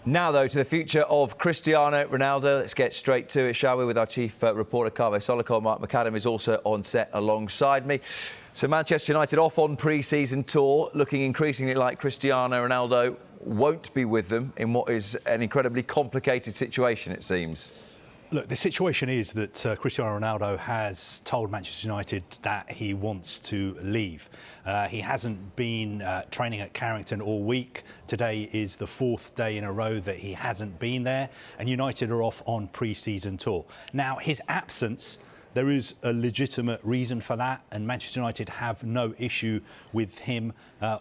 Now, though, to the future of Cristiano Ronaldo. Let's get straight to it, shall we, with our chief reporter, Kaveh Solhekol. Mark McAdam is also on set alongside me. So Manchester United off on pre-season tour, looking increasingly like Cristiano Ronaldo won't be with them in what is an incredibly complicated situation, it seems. Look, the situation is that Cristiano Ronaldo has told Manchester United that he wants to leave. He hasn't been training at Carrington all week. Today is the fourth day in a row that he hasn't been there, and United are off on pre-season tour. Now, his absence, there is a legitimate reason for that, and Manchester United have no issue with him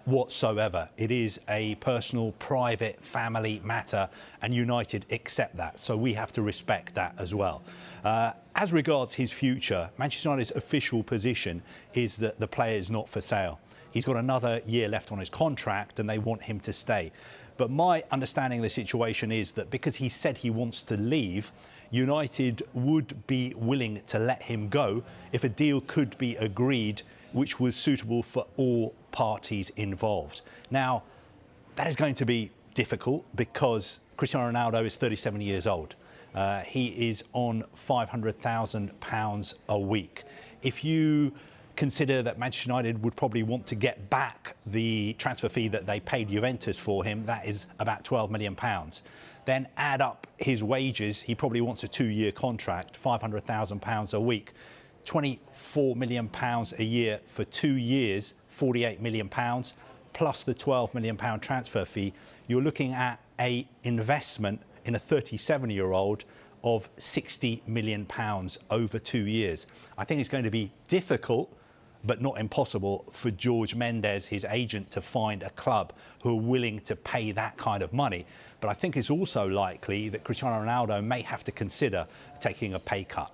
whatsoever. It is a personal, private, family matter, and United accept that, so we have to respect that as well. As regards his future, Manchester United's official position is that the player is not for sale. He's got another year left on his contract, and they want him to stay. But my understanding of the situation is that because he said he wants to leave, United would be willing to let him go if a deal could be agreed which was suitable for all parties involved. Now, that is going to be difficult because Cristiano Ronaldo is 37 years old. He is on £500,000 a week. If you consider that Manchester United would probably want to get back the transfer fee that they paid Juventus for him, that is about £12 million. Then add up his wages, he probably wants a 2-year contract, £500,000 a week, £24 million a year for 2 years, £48 million, plus the £12 million transfer fee. You're looking at an investment in a 37-year-old of £60 million over 2 years. I think it's going to be difficult, but not impossible, for George Mendes, his agent, to find a club who are willing to pay that kind of money. But I think it's also likely that Cristiano Ronaldo may have to consider taking a pay cut.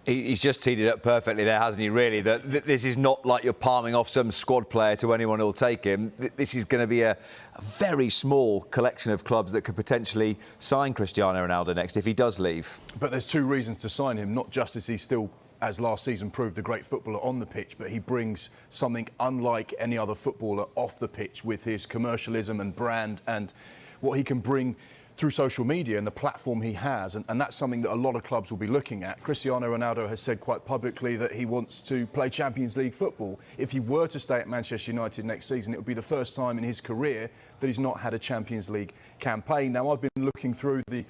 He's just teed it up perfectly there, hasn't he, really? That this is not like you're palming off some squad player to anyone who'll take him. This is going to be a very small collection of clubs that could potentially sign Cristiano Ronaldo next if he does leave. But there's two reasons to sign him, not just as he's still, as last season proved, a great footballer on the pitch, but he brings something unlike any other footballer off the pitch with his commercialism and brand and what he can bring through social media and the platform he has, and that's something that a lot of clubs will be looking at. Cristiano Ronaldo has said quite publicly that he wants to play Champions League football. If he were to stay at Manchester United next season, it would be the first time in his career that he's not had a Champions League campaign. Now, I've been looking through the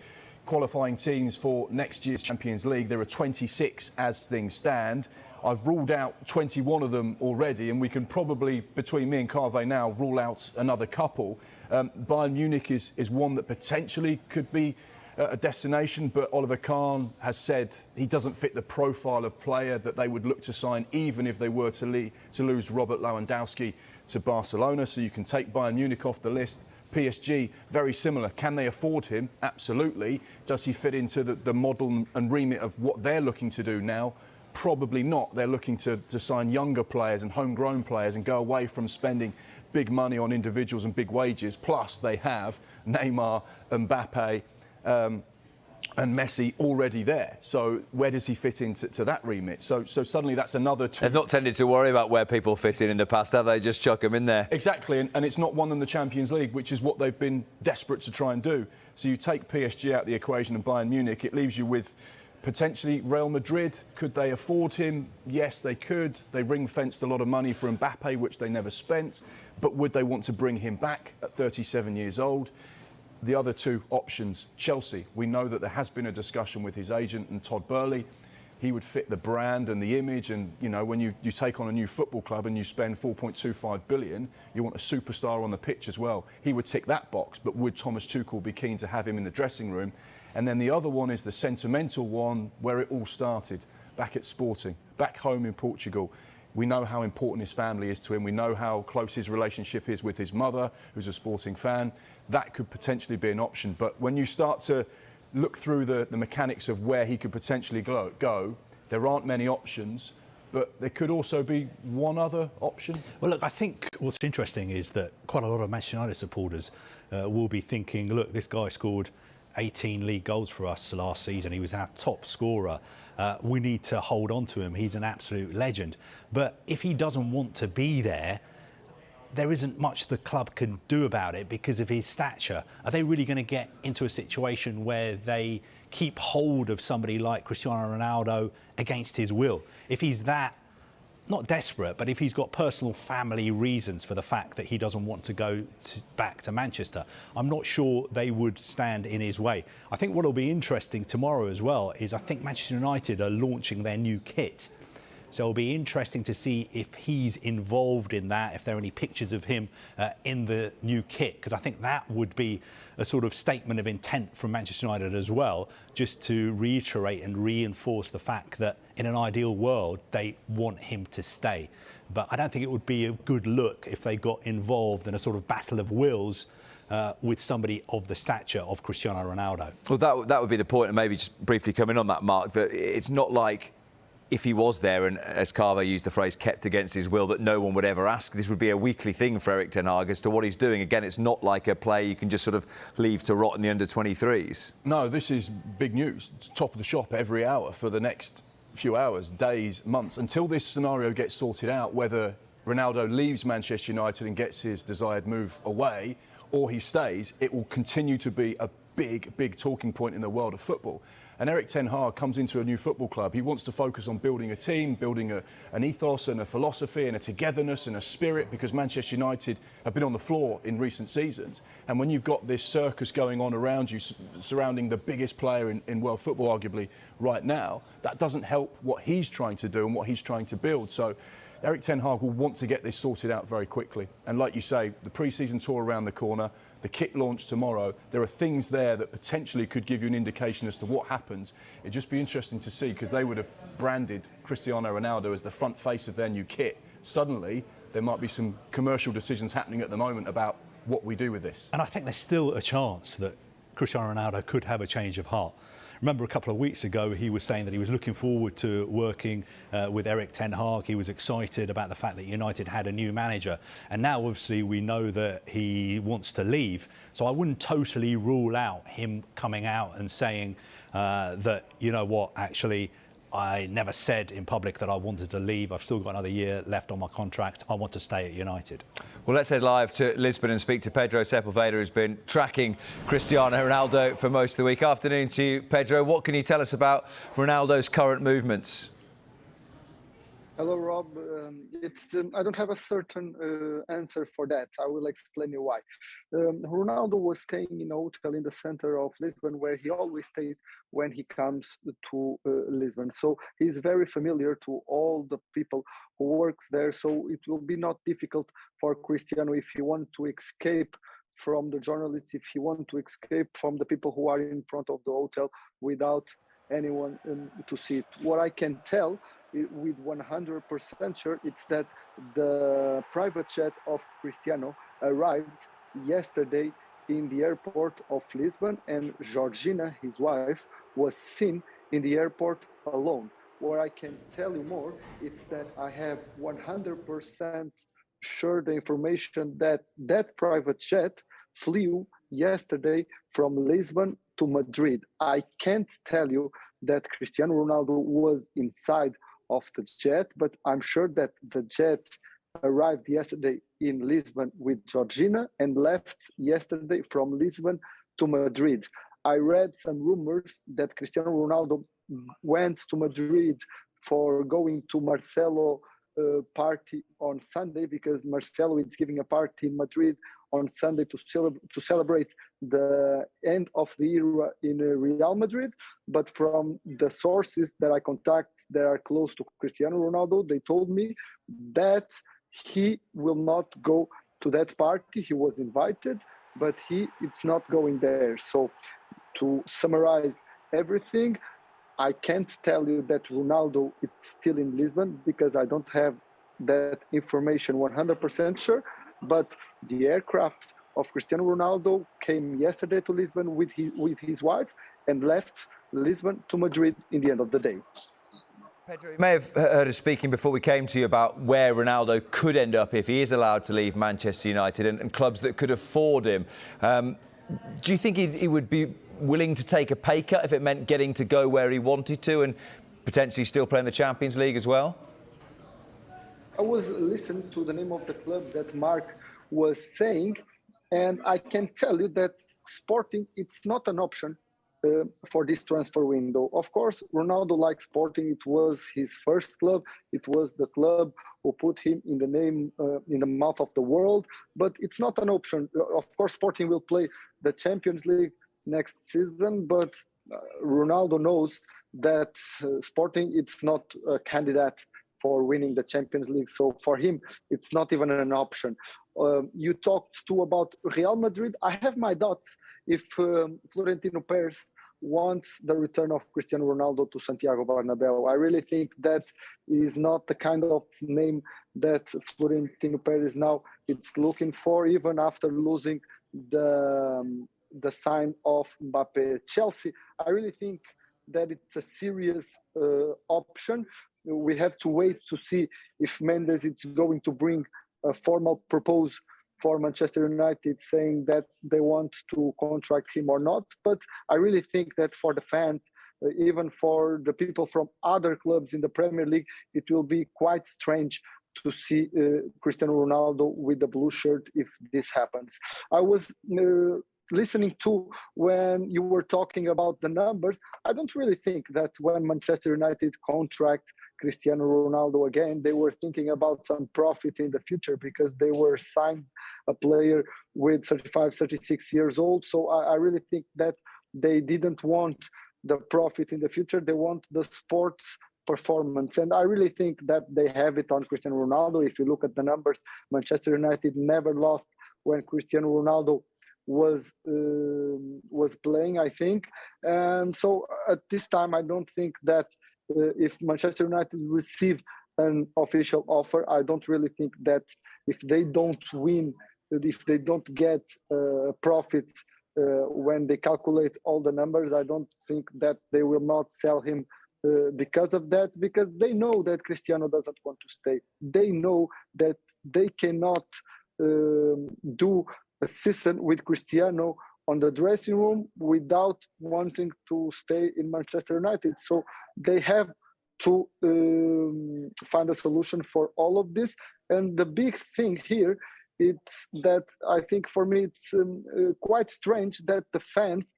qualifying teams for next year's Champions League. There are 26 as things stand. I've ruled out 21 of them already, and we can probably, between me and Kaveh now, rule out another couple. Bayern Munich is one that potentially could be a destination, but Oliver Kahn has said he doesn't fit the profile of player that they would look to sign, even if they were to lose Robert Lewandowski to Barcelona. So you can take Bayern Munich off the list. PSG, very similar. Can they afford him? Absolutely. Does he fit into the model and remit of what they're looking to do now? Probably not. They're looking to sign younger players and homegrown players and go away from spending big money on individuals and big wages. Plus, they have Neymar, Mbappe and Messi already there. So where does he fit into that remit? So suddenly that's another two. They've not tended to worry about where people fit in the past, have they? Just chuck them in there. Exactly, and it's not won them the Champions League, which is what they've been desperate to try and do. So you take PSG out of the equation and Bayern Munich, it leaves you with potentially Real Madrid. Could they afford him? Yes, they could. They ring-fenced a lot of money for Mbappe, which they never spent. But would they want to bring him back at 37 years old? The other two options, Chelsea. We know that there has been a discussion with his agent and Todd Burley. He would fit the brand and the image. And, you know, when you take on a new football club and you spend £4.25 billion, you want a superstar on the pitch as well. He would tick that box. But would Thomas Tuchel be keen to have him in the dressing room? And then the other one is the sentimental one where it all started, back at Sporting, back home in Portugal. We know how important his family is to him. We know how close his relationship is with his mother, who's a Sporting fan. That could potentially be an option. But when you start to look through the mechanics of where he could potentially go, there aren't many options. But there could also be one other option. Well, look, I think what's interesting is that quite a lot of Manchester United supporters will be thinking, look, this guy scored 18 league goals for us last season. He was our top scorer. We need to hold on to him. He's an absolute legend. But if he doesn't want to be there, there isn't much the club can do about it because of his stature. Are they really going to get into a situation where they keep hold of somebody like Cristiano Ronaldo against his will? If he's that, not desperate, but if he's got personal family reasons for the fact that he doesn't want to go back to Manchester, I'm not sure they would stand in his way. I think what will be interesting tomorrow as well is I think Manchester United are launching their new kit. So it'll be interesting to see if he's involved in that, if there are any pictures of him in the new kit, because I think that would be a sort of statement of intent from Manchester United as well, just to reiterate and reinforce the fact that in an ideal world, they want him to stay. But I don't think it would be a good look if they got involved in a sort of battle of wills with somebody of the stature of Cristiano Ronaldo. Well, that would be the point, and maybe just briefly coming on that, Mark, that it's not like if he was there and, as Kaveh used the phrase, kept against his will, that no one would ever ask. This would be a weekly thing for Erik ten Hag as to what he's doing. Again, it's not like a player you can just sort of leave to rot in the under-23s. No, this is big news. It's top of the shop every hour for the next few hours, days, months, until this scenario gets sorted out, whether Ronaldo leaves Manchester United and gets his desired move away or he stays. It will continue to be a big talking point in the world of football. And Erik ten Hag comes into a new football club. He wants to focus on building a team, building an ethos and a philosophy and a togetherness and a spirit, because Manchester United have been on the floor in recent seasons. And when you've got this circus going on around you, surrounding the biggest player in world football, arguably, right now, that doesn't help what he's trying to do and what he's trying to build. So Erik ten Hag will want to get this sorted out very quickly. And like you say, the pre-season tour around the corner, the kit launch tomorrow, there are things there that potentially could give you an indication as to what happens. It'd just be interesting to see, because they would have branded Cristiano Ronaldo as the front face of their new kit. Suddenly, there might be some commercial decisions happening at the moment about what we do with this. And I think there's still a chance that Cristiano Ronaldo could have a change of heart. Remember, a couple of weeks ago, he was saying that he was looking forward to working with Erik ten Hag. He was excited about the fact that United had a new manager. And now, obviously, we know that he wants to leave. So I wouldn't totally rule out him coming out and saying that, you know what, actually, I never said in public that I wanted to leave. I've still got another year left on my contract. I want to stay at United. Well, let's head live to Lisbon and speak to Pedro Sepulveda, who's been tracking Cristiano Ronaldo for most of the week. Afternoon to you, Pedro. What can you tell us about Ronaldo's current movements? Hello, Rob. I don't have a certain answer for that. I will explain you why. Ronaldo was staying in a hotel in the center of Lisbon, where he always stays when he comes to Lisbon. So he's very familiar to all the people who works there. So it will be not difficult for Cristiano if he wants to escape from the journalists, if he wants to escape from the people who are in front of the hotel without anyone to see it. What I can tell with 100% sure, it's that the private jet of Cristiano arrived yesterday in the airport of Lisbon, and Georgina, his wife, was seen in the airport alone. What I can tell you more is that I have 100% sure the information that that private jet flew yesterday from Lisbon to Madrid. I can't tell you that Cristiano Ronaldo was inside of the jet, but I'm sure that the jet arrived yesterday in Lisbon with Georgina and left yesterday from Lisbon to Madrid. I read some rumors that Cristiano Ronaldo went to Madrid for going to Marcelo party on Sunday, because Marcelo is giving a party in Madrid on Sunday to celebrate the end of the era in Real Madrid. But from the sources that I contact that are close to Cristiano Ronaldo, they told me that he will not go to that party. He was invited, but it's not going there. So to summarize everything, I can't tell you that Ronaldo is still in Lisbon, because I don't have that information 100% sure. But the aircraft of Cristiano Ronaldo came yesterday to Lisbon with his wife and left Lisbon to Madrid in the end of the day. Pedro, you may have heard us speaking before we came to you about where Ronaldo could end up if he is allowed to leave Manchester United, and clubs that could afford him. Do you think he would be willing to take a pay cut if it meant getting to go where he wanted to and potentially still playing the Champions League as well? I was listening to the name of the club that Mark was saying. And I can tell you that Sporting, it's not an option for this transfer window. Of course, Ronaldo likes Sporting. It was his first club. It was the club who put him in the name, in the mouth of the world. But it's not an option. Of course, Sporting will play the Champions League next season, but Ronaldo knows that Sporting, it's not a candidate for winning the Champions League. So for him, it's not even an option. You talked too about Real Madrid. I have my doubts if Florentino Perez wants the return of Cristiano Ronaldo to Santiago Bernabeu. I really think that is not the kind of name that Florentino Perez now it's looking for, even after losing the sign of Mbappe. Chelsea, I really think that it's a serious option. We have to wait to see if Mendes is going to bring a formal proposal for Manchester United saying that they want to contract him or not. But I really think that for the fans, even for the people from other clubs in the Premier League, it will be quite strange to see Cristiano Ronaldo with the blue shirt if this happens. I was listening to when you were talking about the numbers. I don't really think that when Manchester United contract Cristiano Ronaldo again, they were thinking about some profit in the future, because they were signed a player with 35, 36 years old. So I really think that they didn't want the profit in the future. They want the sports performance. And I really think that they have it on Cristiano Ronaldo. If you look at the numbers, Manchester United never lost when Cristiano Ronaldo was playing, I think. And so at this time, I don't think that if Manchester United receive an official offer, I don't really think that if they don't win, if they don't get profit when they calculate all the numbers, I don't think that they will not sell him because of that, because they know that Cristiano doesn't want to stay. They know that they cannot do a season with Cristiano on the dressing room without wanting to stay in Manchester United. So they have to find a solution for all of this. And the big thing here, it's that I think for me it's quite strange that the fans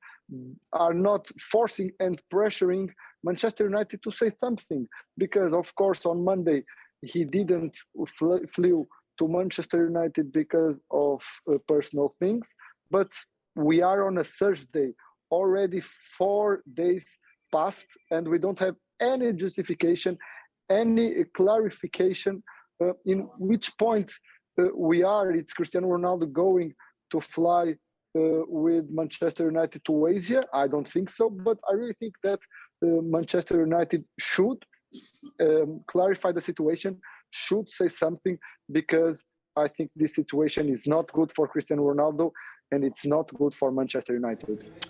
are not forcing and pressuring Manchester United to say something, because of course on Monday he didn't flew to Manchester United because of personal things, but we are on a Thursday, already 4 days passed, and we don't have any justification, any clarification in which point we are. It's Cristiano Ronaldo going to fly with Manchester United to Asia? I don't think so, but I really think that Manchester United should clarify the situation, should say something, because I think this situation is not good for Cristiano Ronaldo and it's not good for Manchester United.